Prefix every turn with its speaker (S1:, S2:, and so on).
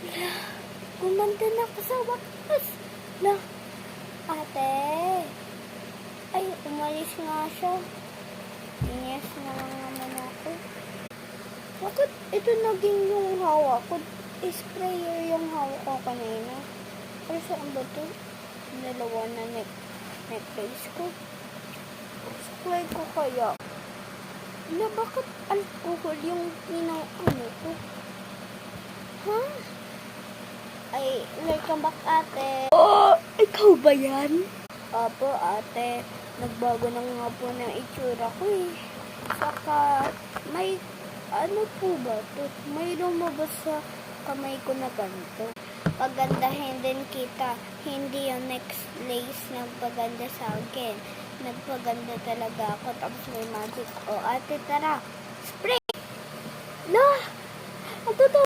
S1: Lah, gumanda na ako sa wakas. Lah, ate. Ay, umalis nga siya. Inis na lang naman ako. Bakit ito naging yung hawak ko? Sprayer yung hawak ko kanina. Pero saan ba ito? Dalawa na necklace ko. Supply ko kaya. Na bakit alcohol yung ano ko? Ha? Ay, welcome back ate. Oh, ikaw ba yan? Opo ate, nagbago na nga po ng itsura ko eh. Saka, may, ano po ba to? May lumabas sa kamay ko na ganito. Pagandahin din kita, hindi yung next lace nagpaganda sa akin. Nagpaganda talaga ako, tapos may magic. O ate, tara, spray! Lah! Ang totoo